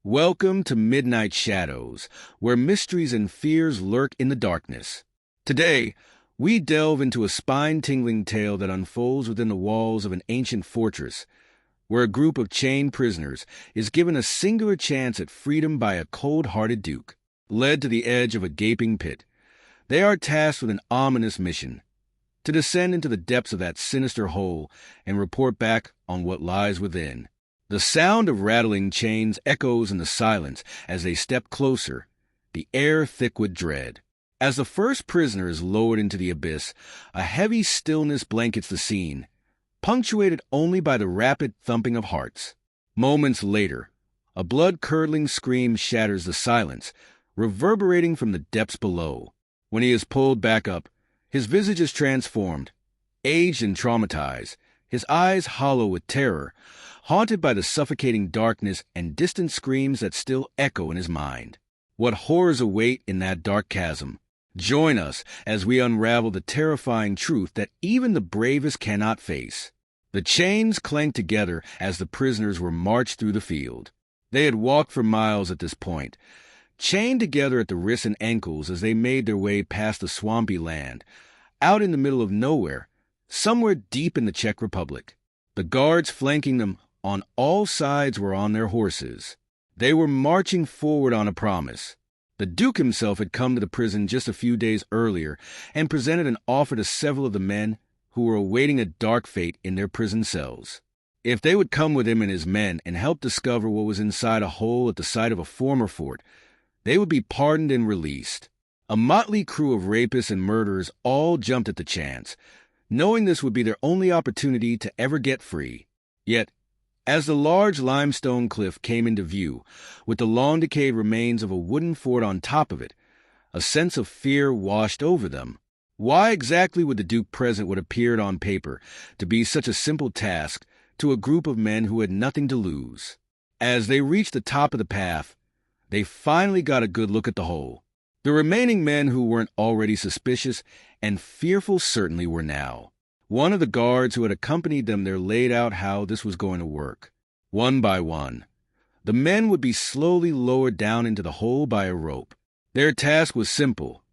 Welcome to Midnight Shadows, where mysteries and fears lurk in the darkness. Today, we delve into a spine-tingling tale that unfolds within the walls of an ancient fortress, where a group of chained prisoners is given a singular chance at freedom by a cold-hearted duke. Led to the edge of a gaping pit, they are tasked with an ominous mission: to descend into the depths of that sinister hole and report back on what lies within. The sound of rattling chains echoes in the silence as they step closer, the air thick with dread. As the first prisoner is lowered into the abyss, a heavy stillness blankets the scene, punctuated only by the rapid thumping of hearts. Moments later, a blood-curdling scream shatters the silence, reverberating from the depths below. When he is pulled back up, his visage is transformed, aged and traumatized, his eyes hollow with terror, haunted by the suffocating darkness and distant screams that still echo in his mind. What horrors await in that dark chasm? Join us as we unravel the terrifying truth that even the bravest cannot face. The chains clanked together as the prisoners were marched through the field. They had walked for miles at this point, chained together at the wrists and ankles as they made their way past the swampy land, out in the middle of nowhere, somewhere deep in the Czech Republic. The guards flanking them on all sides were on their horses. They were marching forward on a promise. The Duke himself had come to the prison just a few days earlier and presented an offer to several of the men who were awaiting a dark fate in their prison cells. If they would come with him and his men and help discover what was inside a hole at the site of a former fort, they would be pardoned and released. A motley crew of rapists and murderers all jumped at the chance, knowing this would be their only opportunity to ever get free. Yet, as the large limestone cliff came into view, with the long-decayed remains of a wooden fort on top of it, a sense of fear washed over them. Why exactly would the Duke present what appeared on paper to be such a simple task to a group of men who had nothing to lose? As they reached the top of the path, they finally got a good look at the hole. The remaining men who weren't already suspicious and fearful certainly were now. One of the guards who had accompanied them there laid out how this was going to work. One by one, the men would be slowly lowered down into the hole by a rope. Their task was simple: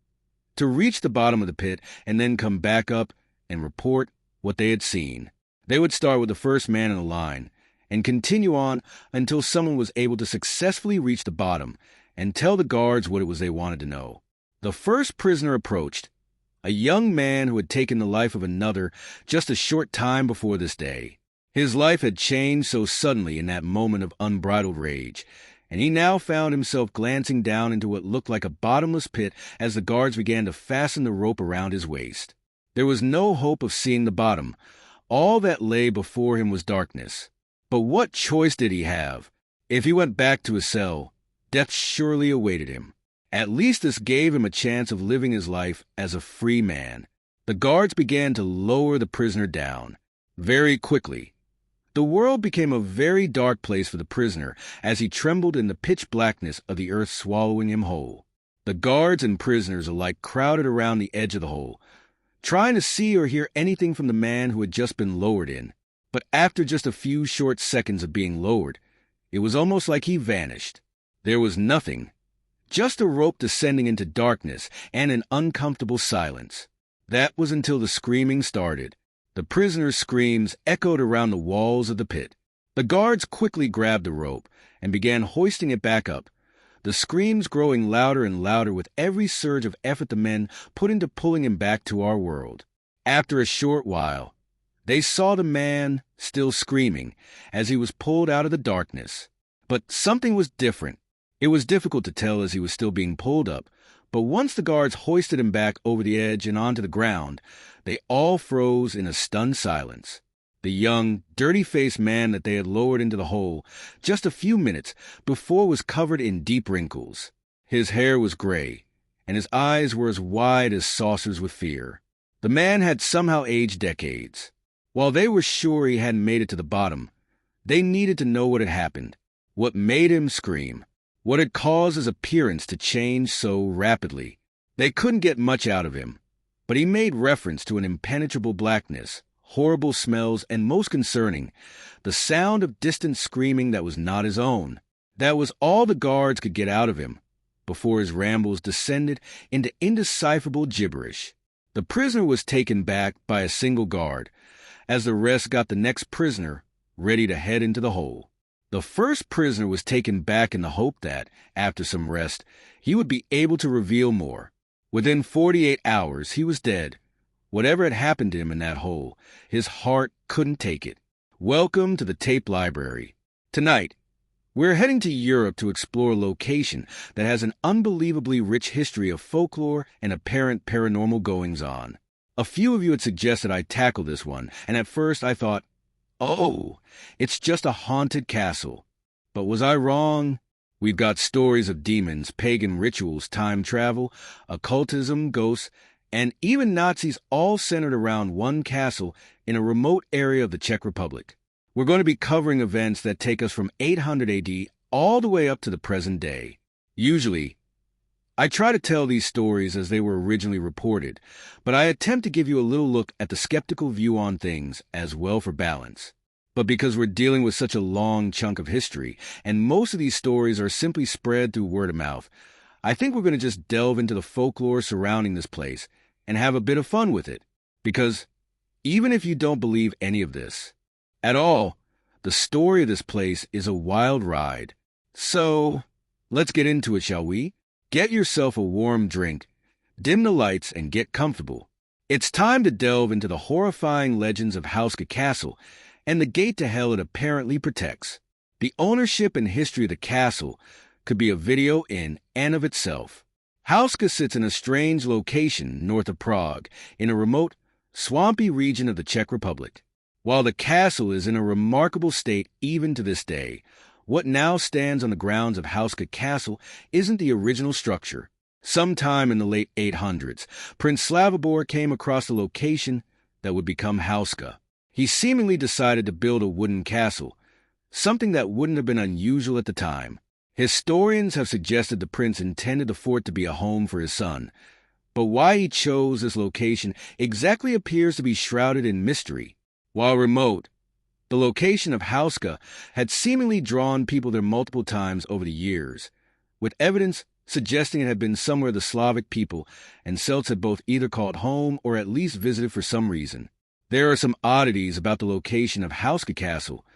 to reach the bottom of the pit and then come back up and report what they had seen. They would start with the first man in the line and continue on until someone was able to successfully reach the bottom and tell the guards what it was they wanted to know. The first prisoner approached, a young man who had taken the life of another just a short time before this day. His life had changed so suddenly in that moment of unbridled rage, and he now found himself glancing down into what looked like a bottomless pit as the guards began to fasten the rope around his waist. There was no hope of seeing the bottom. All that lay before him was darkness. But what choice did he have? If he went back to his cell, death surely awaited him. At least this gave him a chance of living his life as a free man. The guards began to lower the prisoner down. Very quickly, the world became a very dark place for the prisoner as he trembled in the pitch blackness of the earth swallowing him whole. The guards and prisoners alike crowded around the edge of the hole, trying to see or hear anything from the man who had just been lowered in. But after just a few short seconds of being lowered, it was almost like he vanished. There was nothing. Just a rope descending into darkness and an uncomfortable silence. That was until the screaming started. The prisoner's screams echoed around the walls of the pit. The guards quickly grabbed the rope and began hoisting it back up, the screams growing louder and louder with every surge of effort the men put into pulling him back to our world. After a short while, they saw the man still screaming as he was pulled out of the darkness. But something was different. It was difficult to tell as he was still being pulled up, but once the guards hoisted him back over the edge and onto the ground, they all froze in a stunned silence. The young, dirty-faced man that they had lowered into the hole just a few minutes before was covered in deep wrinkles. His hair was gray, and his eyes were as wide as saucers with fear. The man had somehow aged decades. While they were sure he hadn't made it to the bottom, they needed to know what had happened, what made him scream, what had caused his appearance to change so rapidly. They couldn't get much out of him, but he made reference to an impenetrable blackness, horrible smells, and most concerning, the sound of distant screaming that was not his own. That was all the guards could get out of him before his rambles descended into indecipherable gibberish. The prisoner was taken back by a single guard, as the rest got the next prisoner ready to head into the hole. The first prisoner was taken back in the hope that, after some rest, he would be able to reveal more. Within 48 hours, he was dead. Whatever had happened to him in that hole, his heart couldn't take it. Welcome to the Tape Library. Tonight, we're heading to Europe to explore a location that has an unbelievably rich history of folklore and apparent paranormal goings-on. A few of you had suggested I tackle this one, and at first I thought, oh, it's just a haunted castle. But was I wrong? We've got stories of demons, pagan rituals, time travel, occultism, ghosts, and even Nazis all centered around one castle in a remote area of the Czech Republic. We're going to be covering events that take us from 800 AD all the way up to the present day. Usually, I try to tell these stories as they were originally reported, but I attempt to give you a little look at the skeptical view on things as well for balance. But because we're dealing with such a long chunk of history, and most of these stories are simply spread through word of mouth, I think we're going to just delve into the folklore surrounding this place and have a bit of fun with it. Because even if you don't believe any of this at all, the story of this place is a wild ride. So, let's get into it, shall we? Get yourself a warm drink, dim the lights, and get comfortable. It's time to delve into the horrifying legends of Hauska Castle and the gate to hell it apparently protects. The ownership and history of the castle could be a video in and of itself. Hauska sits in a strange location north of Prague, in a remote, swampy region of the Czech Republic. While the castle is in a remarkable state even to this day, what now stands on the grounds of Hauska Castle isn't the original structure. Sometime in the late 800s, Prince Slavobor came across the location that would become Hauska. He seemingly decided to build a wooden castle, something that wouldn't have been unusual at the time. Historians have suggested the prince intended the fort to be a home for his son, but why he chose this location exactly appears to be shrouded in mystery. While remote, the location of Hauska had seemingly drawn people there multiple times over the years, with evidence suggesting it had been somewhere the Slavic people and Celts had both either called home or at least visited for some reason. There are some oddities about the location of Hauska Castle,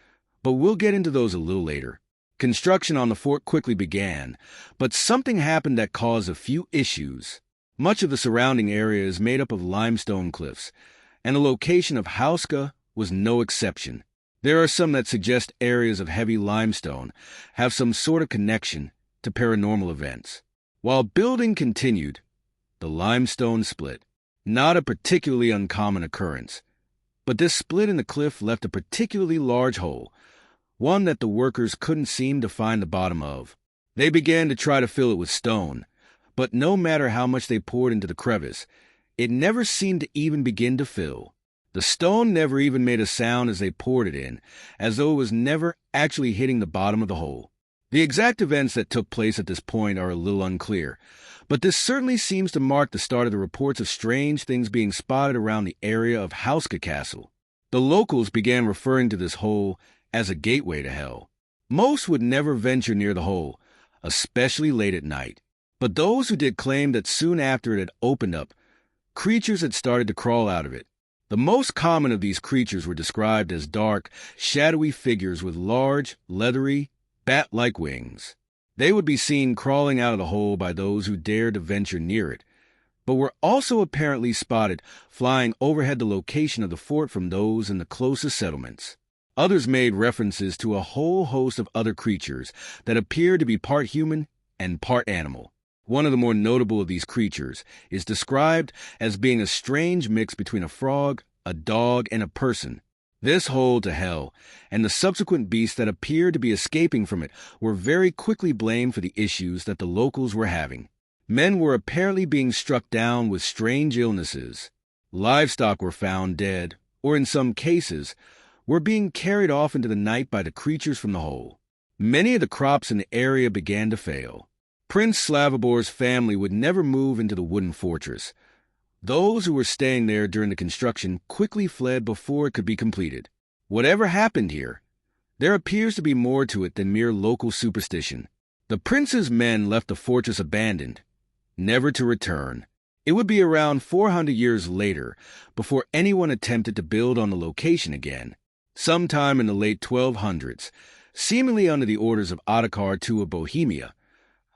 but we'll get into those a little later. Construction on the fort quickly began, but something happened that caused a few issues. Much of the surrounding area is made up of limestone cliffs, and the location of Hauska was no exception. There are some that suggest areas of heavy limestone have some sort of connection to paranormal events. While building continued, the limestone split. Not a particularly uncommon occurrence, but this split in the cliff left a particularly large hole, one that the workers couldn't seem to find the bottom of. They began to try to fill it with stone, but no matter how much they poured into the crevice, it never seemed to even begin to fill. The stone never even made a sound as they poured it in, as though it was never actually hitting the bottom of the hole. The exact events that took place at this point are a little unclear, but this certainly seems to mark the start of the reports of strange things being spotted around the area of Hauska Castle. The locals began referring to this hole as a gateway to hell. Most would never venture near the hole, especially late at night. But those who did claim that soon after it had opened up, creatures had started to crawl out of it. The most common of these creatures were described as dark, shadowy figures with large, leathery, bat-like wings. They would be seen crawling out of the hole by those who dared to venture near it, but were also apparently spotted flying overhead the location of the fort from those in the closest settlements. Others made references to a whole host of other creatures that appeared to be part human and part animal. One of the more notable of these creatures is described as being a strange mix between a frog, a dog, and a person. This hole to hell, and the subsequent beasts that appeared to be escaping from it, were very quickly blamed for the issues that the locals were having. Men were apparently being struck down with strange illnesses. Livestock were found dead, or in some cases, were being carried off into the night by the creatures from the hole. Many of the crops in the area began to fail. Prince Slavobor's family would never move into the wooden fortress. Those who were staying there during the construction quickly fled before it could be completed. Whatever happened here, There appears to be more to it than mere local superstition. The prince's men left the fortress abandoned, never to return. It would be around 400 years later before anyone attempted to build on the location again. Sometime in the late 1200s, seemingly under the orders of Ottokar II of Bohemia,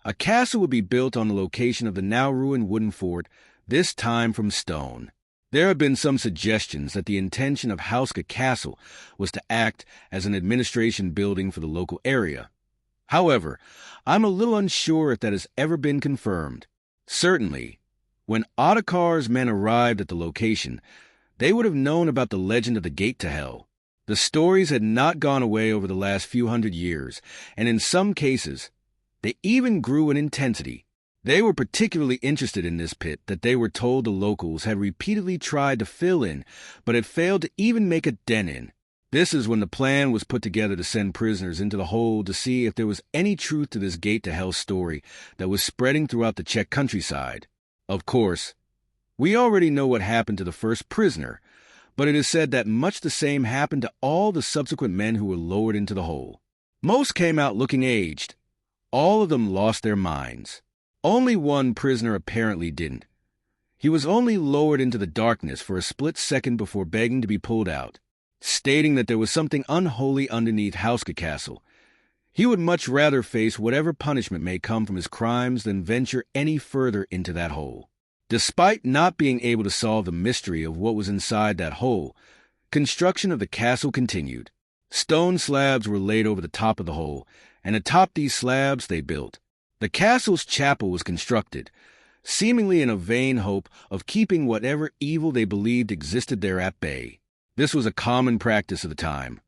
a castle would be built on the location of the now-ruined wooden fort, this time from stone. There have been some suggestions that the intention of Hauska Castle was to act as an administration building for the local area. However, I'm a little unsure if that has ever been confirmed. Certainly, when Ottokar's men arrived at the location, they would have known about the legend of the Gate to Hell. The stories had not gone away over the last few hundred years, and in some cases, they even grew in intensity. They were particularly interested in this pit that they were told the locals had repeatedly tried to fill in, but had failed to even make a dent in. This is when the plan was put together to send prisoners into the hole to see if there was any truth to this Gate to Hell story that was spreading throughout the Czech countryside. Of course, we already know what happened to the first prisoner, but it is said that much the same happened to all the subsequent men who were lowered into the hole. Most came out looking aged. All of them lost their minds. Only one prisoner apparently didn't. He was only lowered into the darkness for a split second before begging to be pulled out, stating that there was something unholy underneath Hauska Castle. He would much rather face whatever punishment may come from his crimes than venture any further into that hole. Despite not being able to solve the mystery of what was inside that hole, construction of the castle continued. Stone slabs were laid over the top of the hole, and atop these slabs they built. The castle's chapel was constructed, seemingly in a vain hope of keeping whatever evil they believed existed there at bay. This was a common practice of the time,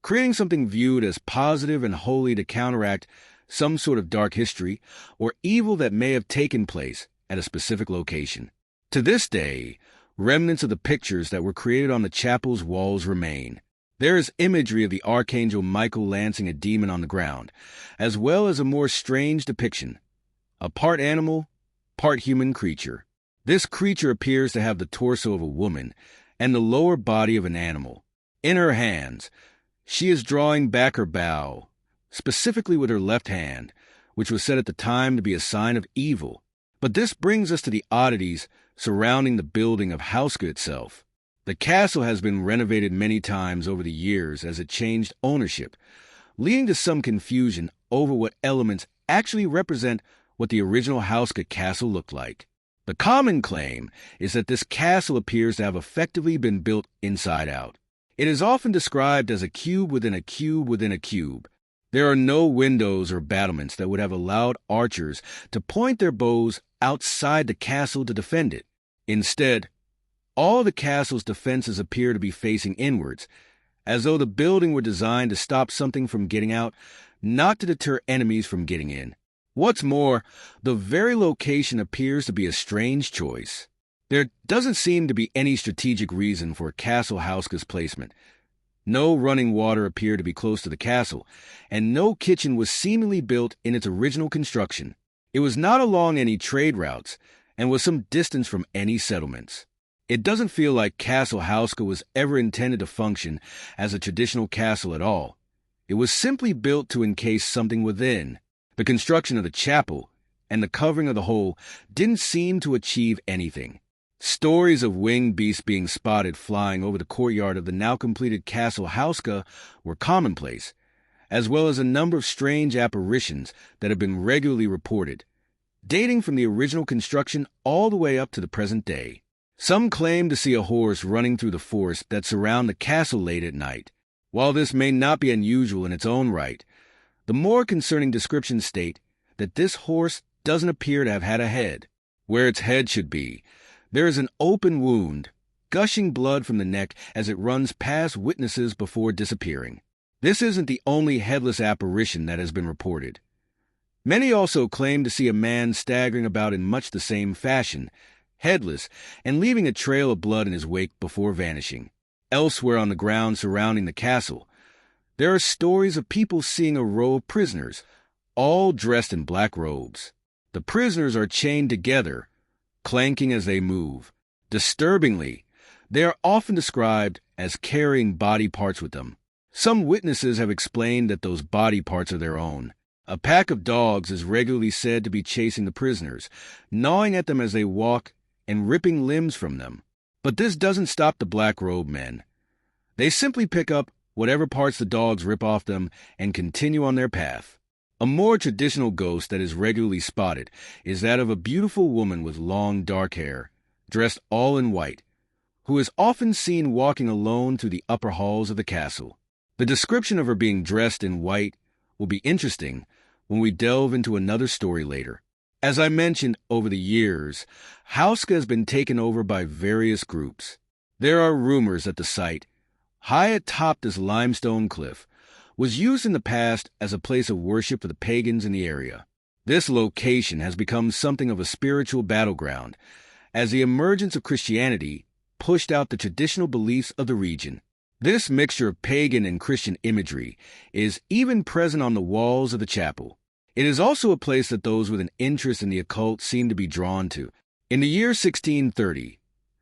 creating something viewed as positive and holy to counteract some sort of dark history or evil that may have taken place at a specific location. To this day, remnants of the pictures that were created on the chapel's walls remain. There is imagery of the Archangel Michael lancing a demon on the ground, as well as a more strange depiction, a part animal, part human creature. This creature appears to have the torso of a woman and the lower body of an animal. In her hands, she is drawing back her bow, specifically with her left hand, which was said at the time to be a sign of evil. But this brings us to the oddities surrounding the building of Hauska itself. The castle has been renovated many times over the years as it changed ownership, leading to some confusion over what elements actually represent what the original Hauska Castle looked like. The common claim is that this castle appears to have effectively been built inside out. It is often described as a cube within a cube within a cube. There are no windows or battlements that would have allowed archers to point their bows outside the castle to defend it. Instead, all the castle's defenses appear to be facing inwards, as though the building were designed to stop something from getting out, not to deter enemies from getting in. What's more, the very location appears to be a strange choice. There doesn't seem to be any strategic reason for Castle Hauska's placement. No running water appeared to be close to the castle, and no kitchen was seemingly built in its original construction. It was not along any trade routes, and was some distance from any settlements. It doesn't feel like Castle Hauska was ever intended to function as a traditional castle at all. It was simply built to encase something within. The construction of the chapel and the covering of the hole didn't seem to achieve anything. Stories of winged beasts being spotted flying over the courtyard of the now-completed Castle Hauska were commonplace, as well as a number of strange apparitions that have been regularly reported, dating from the original construction all the way up to the present day. Some claim to see a horse running through the forest that surround the castle late at night. While this may not be unusual in its own right, the more concerning descriptions state that this horse doesn't appear to have had a head. Where its head should be, there is an open wound, gushing blood from the neck as it runs past witnesses before disappearing. This isn't the only headless apparition that has been reported. Many also claim to see a man staggering about in much the same fashion, headless, and leaving a trail of blood in his wake before vanishing. Elsewhere on the ground surrounding the castle, there are stories of people seeing a row of prisoners, all dressed in black robes. The prisoners are chained together, clanking as they move. Disturbingly, they are often described as carrying body parts with them. Some witnesses have explained that those body parts are their own. A pack of dogs is regularly said to be chasing the prisoners, gnawing at them as they walk and ripping limbs from them. But this doesn't stop the black-robed men. They simply pick up whatever parts the dogs rip off them and continue on their path. A more traditional ghost that is regularly spotted is that of a beautiful woman with long dark hair, dressed all in white, who is often seen walking alone through the upper halls of the castle. The description of her being dressed in white will be interesting when we delve into another story later. As I mentioned, over the years, Hauska has been taken over by various groups. There are rumors that the site, high atop this limestone cliff, was used in the past as a place of worship for the pagans in the area. This location has become something of a spiritual battleground, as the emergence of Christianity pushed out the traditional beliefs of the region. This mixture of pagan and Christian imagery is even present on the walls of the chapel. It is also a place that those with an interest in the occult seem to be drawn to. In the year 1630,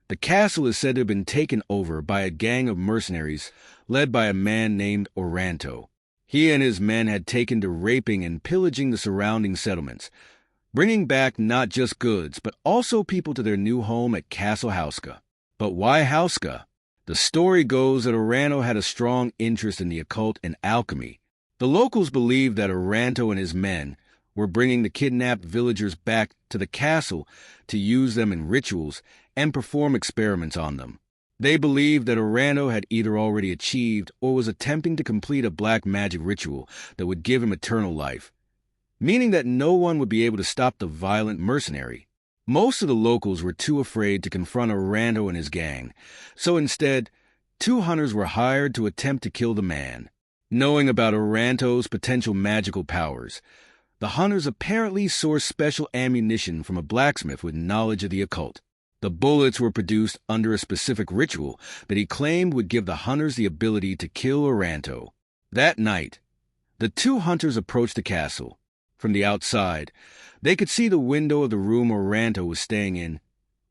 the castle is said to have been taken over by a gang of mercenaries led by a man named Oranto. He and his men had taken to raping and pillaging the surrounding settlements, bringing back not just goods, but also people to their new home at Castle Hauska. But why Hauska? The story goes that Oranto had a strong interest in the occult and alchemy. The locals believed that Oranto and his men were bringing the kidnapped villagers back to the castle to use them in rituals and perform experiments on them. They believed that Oranto had either already achieved or was attempting to complete a black magic ritual that would give him eternal life, meaning that no one would be able to stop the violent mercenary. Most of the locals were too afraid to confront Oranto and his gang, so instead, 2 hunters were hired to attempt to kill the man. Knowing about Oranto's potential magical powers, the hunters apparently sourced special ammunition from a blacksmith with knowledge of the occult. The bullets were produced under a specific ritual that he claimed would give the hunters the ability to kill Oranto. That night, the 2 hunters approached the castle. From the outside, they could see the window of the room Oranto was staying in,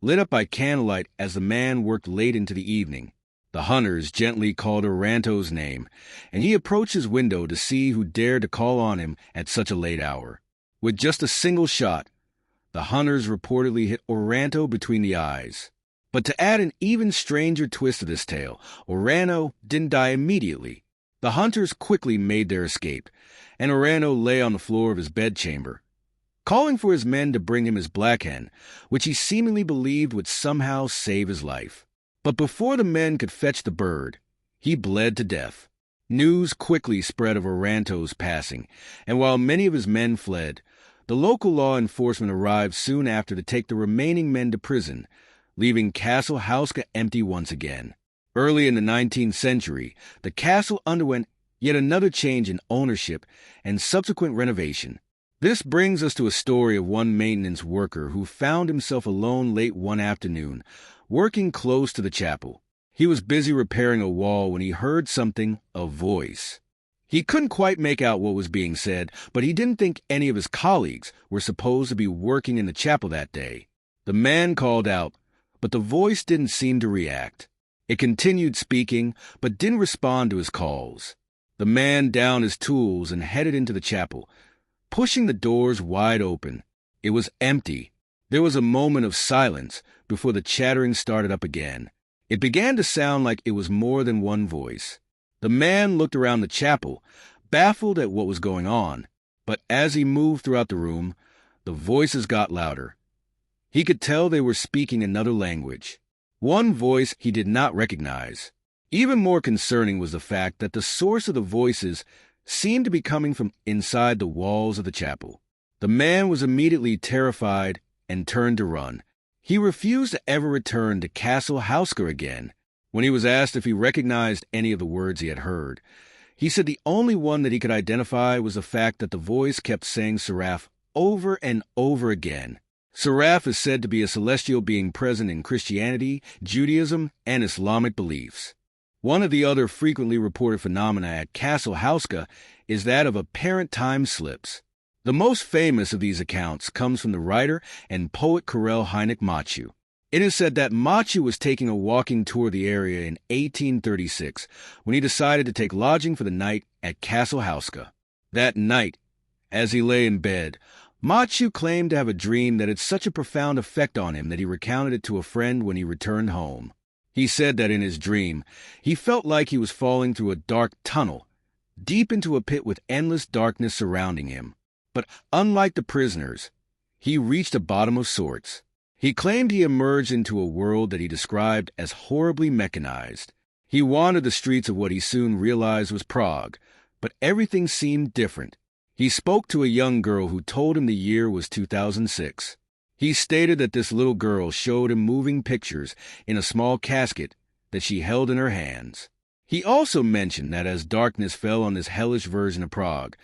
lit up by candlelight as the man worked late into the evening. The hunters gently called Oranto's name, and he approached his window to see who dared to call on him at such a late hour. With just a single shot, the hunters reportedly hit Oranto between the eyes. But to add an even stranger twist to this tale, Oranto didn't die immediately. The hunters quickly made their escape, and Oranto lay on the floor of his bedchamber, calling for his men to bring him his black hen, which he seemingly believed would somehow save his life. But before the men could fetch the bird, he bled to death. News quickly spread of Oranto's passing, and while many of his men fled, the local law enforcement arrived soon after to take the remaining men to prison, leaving Castle Hauska empty once again. Early in the 19th century, the castle underwent yet another change in ownership and subsequent renovation. This brings us to a story of one maintenance worker who found himself alone late one afternoon, working close to the chapel. He was busy repairing a wall when he heard something, a voice. He couldn't quite make out what was being said, but he didn't think any of his colleagues were supposed to be working in the chapel that day. The man called out, but the voice didn't seem to react. It continued speaking, but didn't respond to his calls. The man downed his tools and headed into the chapel, pushing the doors wide open. It was empty. There was a moment of silence before the chattering started up again. It began to sound like it was more than one voice. The man looked around the chapel, baffled at what was going on, but as he moved throughout the room, the voices got louder. He could tell they were speaking another language. One voice he did not recognize. Even more concerning was the fact that the source of the voices seemed to be coming from inside the walls of the chapel. The man was immediately terrified and turned to run. He refused to ever return to Castle Hauska again. When he was asked if he recognized any of the words he had heard, he said the only one that he could identify was the fact that the voice kept saying Seraph over and over again. Seraph is said to be a celestial being present in Christianity, Judaism, and Islamic beliefs. One of the other frequently reported phenomena at Castle Hauska is that of apparent time slips. The most famous of these accounts comes from the writer and poet Karel Heinrich Machu. It is said that Machu was taking a walking tour of the area in 1836 when he decided to take lodging for the night at Castle Hauska. That night, as he lay in bed, Machu claimed to have a dream that had such a profound effect on him that he recounted it to a friend when he returned home. He said that in his dream, he felt like he was falling through a dark tunnel, deep into a pit with endless darkness surrounding him. But unlike the prisoners, he reached a bottom of sorts. He claimed he emerged into a world that he described as horribly mechanized. He wandered the streets of what he soon realized was Prague, but everything seemed different. He spoke to a young girl who told him the year was 2006. He stated that this little girl showed him moving pictures in a small casket that she held in her hands. He also mentioned that as darkness fell on this hellish version of Prague,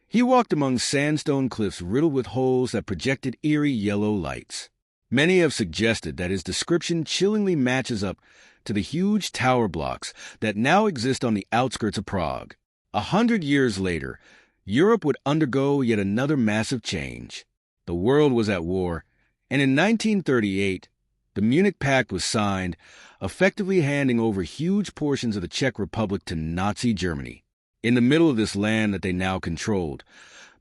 he walked among sandstone cliffs riddled with holes that projected eerie yellow lights. Many have suggested that his description chillingly matches up to the huge tower blocks that now exist on the outskirts of Prague. 100 years later, Europe would undergo yet another massive change. The world was at war, and in 1938, the Munich Pact was signed, effectively handing over huge portions of the Czech Republic to Nazi Germany. In the middle of this land that they now controlled,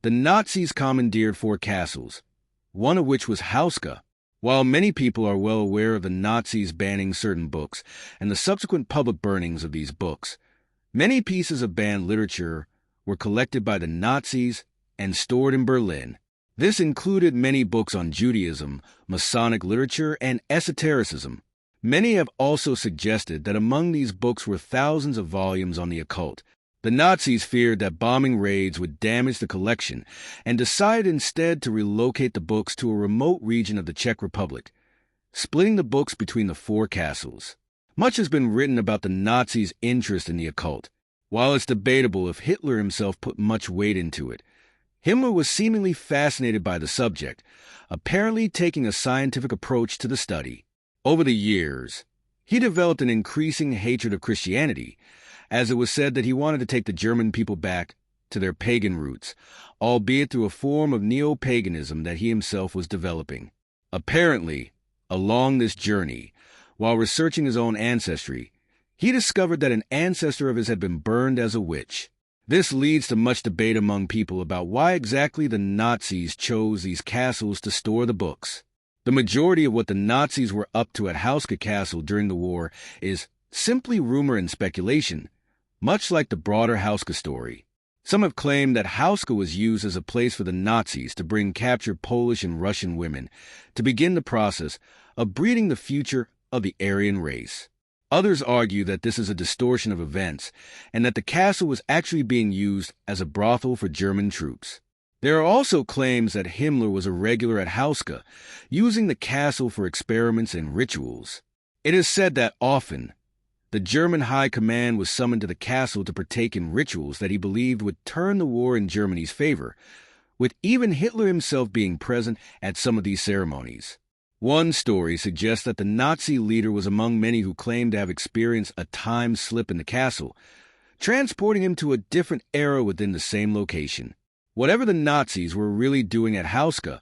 the Nazis commandeered 4 castles, one of which was Hauska. While many people are well aware of the Nazis banning certain books and the subsequent public burnings of these books, many pieces of banned literature were collected by the Nazis and stored in Berlin. This included many books on Judaism, Masonic literature, and esotericism. Many have also suggested that among these books were thousands of volumes on the occult. The Nazis feared that bombing raids would damage the collection and decided instead to relocate the books to a remote region of the Czech Republic, splitting the books between the 4 castles. Much has been written about the Nazis' interest in the occult. While it's debatable if Hitler himself put much weight into it, Himmler was seemingly fascinated by the subject, apparently taking a scientific approach to the study. Over the years, he developed an increasing hatred of Christianity, as it was said that he wanted to take the German people back to their pagan roots, albeit through a form of neo-paganism that he himself was developing. Apparently, along this journey, while researching his own ancestry, he discovered that an ancestor of his had been burned as a witch. This leads to much debate among people about why exactly the Nazis chose these castles to store the books. The majority of what the Nazis were up to at Hauska Castle during the war is simply rumor and speculation, much like the broader Hauska story. Some have claimed that Hauska was used as a place for the Nazis to bring captured Polish and Russian women to begin the process of breeding the future of the Aryan race. Others argue that this is a distortion of events and that the castle was actually being used as a brothel for German troops. There are also claims that Himmler was a regular at Hauska, using the castle for experiments and rituals. It is said that often, the German high command was summoned to the castle to partake in rituals that he believed would turn the war in Germany's favor, with even Hitler himself being present at some of these ceremonies. One story suggests that the Nazi leader was among many who claimed to have experienced a time slip in the castle, transporting him to a different era within the same location. Whatever the Nazis were really doing at Hauska,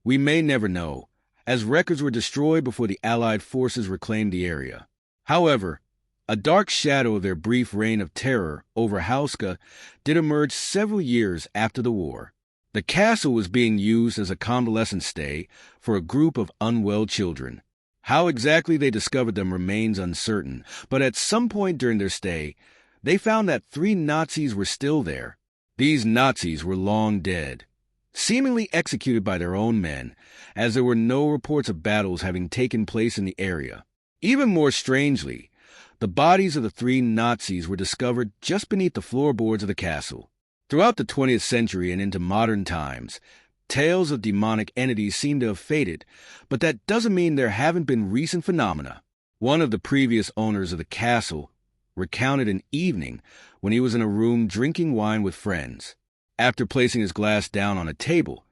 we may never know, as records were destroyed before the Allied forces reclaimed the area. However, a dark shadow of their brief reign of terror over Hauska did emerge several years after the war. The castle was being used as a convalescent stay for a group of unwell children. How exactly they discovered them remains uncertain, but at some point during their stay, they found that 3 Nazis were still there. These Nazis were long dead, seemingly executed by their own men, as there were no reports of battles having taken place in the area. Even more strangely, the bodies of the 3 Nazis were discovered just beneath the floorboards of the castle. Throughout the 20th century and into modern times, tales of demonic entities seem to have faded, but that doesn't mean there haven't been recent phenomena. One of the previous owners of the castle recounted an evening when he was in a room drinking wine with friends. After placing his glass down on a table,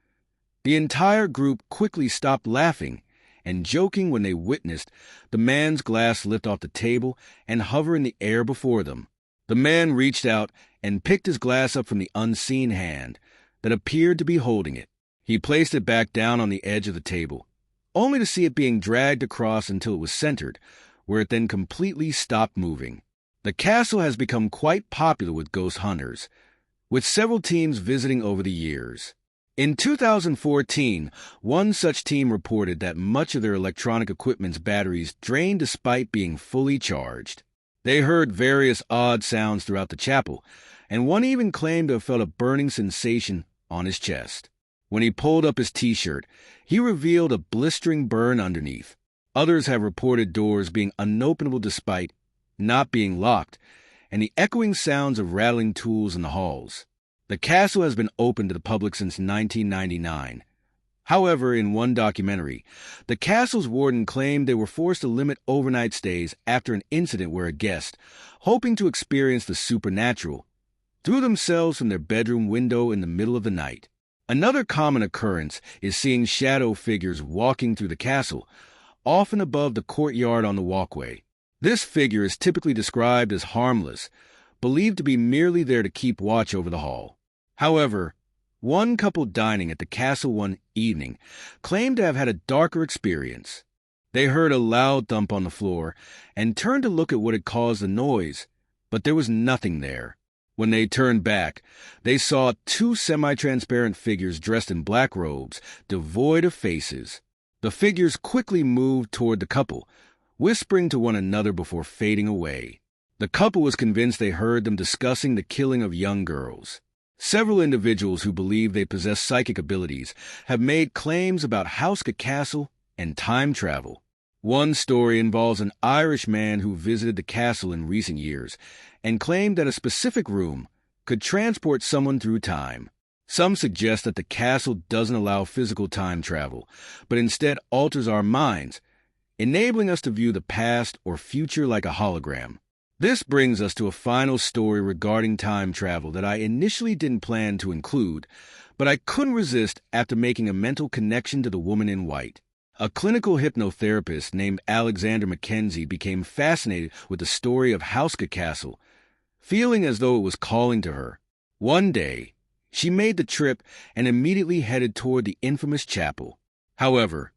the entire group quickly stopped laughing and joking when they witnessed the man's glass lift off the table and hover in the air before them. The man reached out and picked his glass up from the unseen hand that appeared to be holding it. He placed it back down on the edge of the table, only to see it being dragged across until it was centered, where it then completely stopped moving. The castle has become quite popular with ghost hunters, with several teams visiting over the years. In 2014, one such team reported that much of their electronic equipment's batteries drained despite being fully charged. They heard various odd sounds throughout the chapel, and one even claimed to have felt a burning sensation on his chest. When he pulled up his t-shirt, he revealed a blistering burn underneath. Others have reported doors being unopenable despite not being locked, and the echoing sounds of rattling tools in the halls. The castle has been open to the public since 1999. However, in one documentary, the castle's warden claimed they were forced to limit overnight stays after an incident where a guest, hoping to experience the supernatural, threw themselves from their bedroom window in the middle of the night. Another common occurrence is seeing shadow figures walking through the castle, often above the courtyard on the walkway. This figure is typically described as harmless, believed to be merely there to keep watch over the hall. However, one couple dining at the castle one evening claimed to have had a darker experience. They heard a loud thump on the floor and turned to look at what had caused the noise, but there was nothing there. When they turned back, they saw two semi-transparent figures dressed in black robes, devoid of faces. The figures quickly moved toward the couple, whispering to one another before fading away. The couple was convinced they heard them discussing the killing of young girls. Several individuals who believe they possess psychic abilities have made claims about Houska Castle and time travel. One story involves an Irish man who visited the castle in recent years and claimed that a specific room could transport someone through time. Some suggest that the castle doesn't allow physical time travel, but instead alters our minds, enabling us to view the past or future like a hologram. This brings us to a final story regarding time travel that I initially didn't plan to include, but I couldn't resist after making a mental connection to the woman in white. A clinical hypnotherapist named Alexander Mackenzie became fascinated with the story of Houska Castle, feeling as though it was calling to her. One day, she made the trip and immediately headed toward the infamous chapel. However,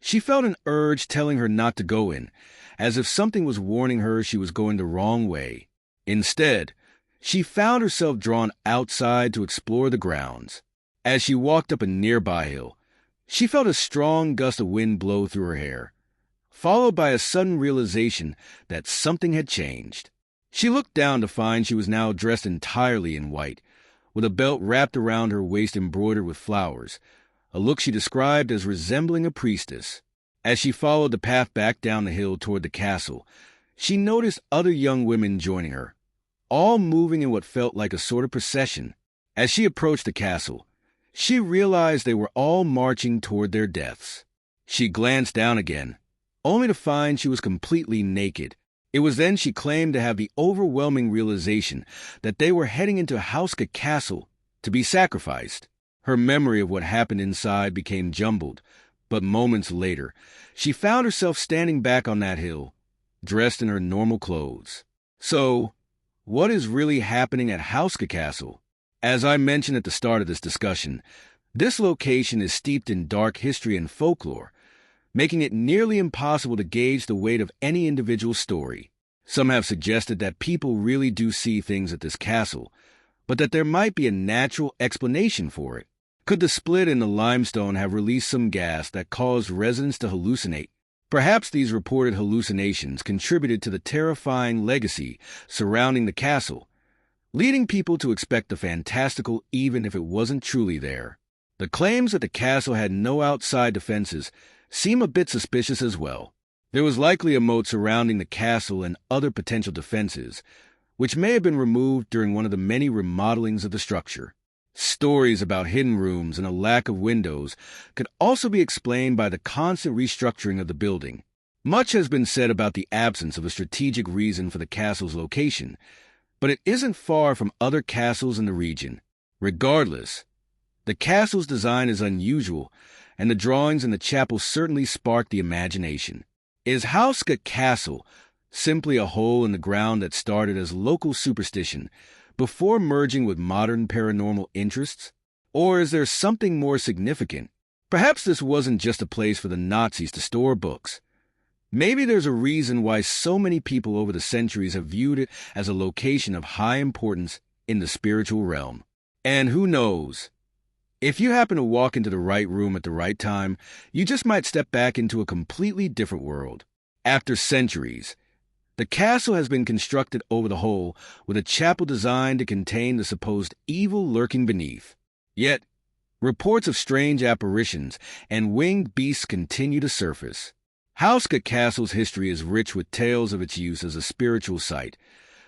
she felt an urge telling her not to go in, as if something was warning her she was going the wrong way. Instead, she found herself drawn outside to explore the grounds. As she walked up a nearby hill, she felt a strong gust of wind blow through her hair, followed by a sudden realization that something had changed. She looked down to find she was now dressed entirely in white, with a belt wrapped around her waist embroidered with flowers, a look she described as resembling a priestess. As she followed the path back down the hill toward the castle, she noticed other young women joining her, all moving in what felt like a sort of procession. As she approached the castle, she realized they were all marching toward their deaths. She glanced down again, only to find she was completely naked. It was then she claimed to have the overwhelming realization that they were heading into Houska Castle to be sacrificed. Her memory of what happened inside became jumbled, but moments later, she found herself standing back on that hill, dressed in her normal clothes. So, what is really happening at Houska Castle? As I mentioned at the start of this discussion, this location is steeped in dark history and folklore, making it nearly impossible to gauge the weight of any individual story. Some have suggested that people really do see things at this castle, but that there might be a natural explanation for it. Could the split in the limestone have released some gas that caused residents to hallucinate? Perhaps these reported hallucinations contributed to the terrifying legacy surrounding the castle, leading people to expect the fantastical even if it wasn't truly there. The claims that the castle had no outside defenses seem a bit suspicious as well. There was likely a moat surrounding the castle and other potential defenses, which may have been removed during one of the many remodelings of the structure. Stories about hidden rooms and a lack of windows could also be explained by the constant restructuring of the building. Much has been said about the absence of a strategic reason for the castle's location, but it isn't far from other castles in the region. Regardless, the castle's design is unusual, and the drawings in the chapel certainly spark the imagination. Is Houska Castle simply a hole in the ground that started as local superstition before merging with modern paranormal interests? Or is there something more significant? Perhaps this wasn't just a place for the Nazis to store books. Maybe there's a reason why so many people over the centuries have viewed it as a location of high importance in the spiritual realm. And who knows? If you happen to walk into the right room at the right time, you just might step back into a completely different world. After centuries, the castle has been constructed over the hole with a chapel designed to contain the supposed evil lurking beneath. Yet, reports of strange apparitions and winged beasts continue to surface. Hauska Castle's history is rich with tales of its use as a spiritual site,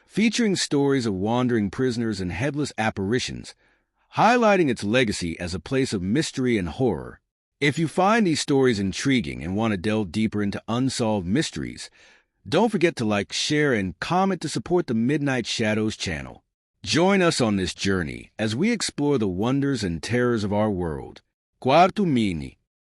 featuring stories of wandering prisoners and headless apparitions, highlighting its legacy as a place of mystery and horror. If you find these stories intriguing and want to delve deeper into unsolved mysteries, don't forget to like, share, and comment to support the Midnight Shadows channel. Join us on this journey as we explore the wonders and terrors of our world. Quarto Mini.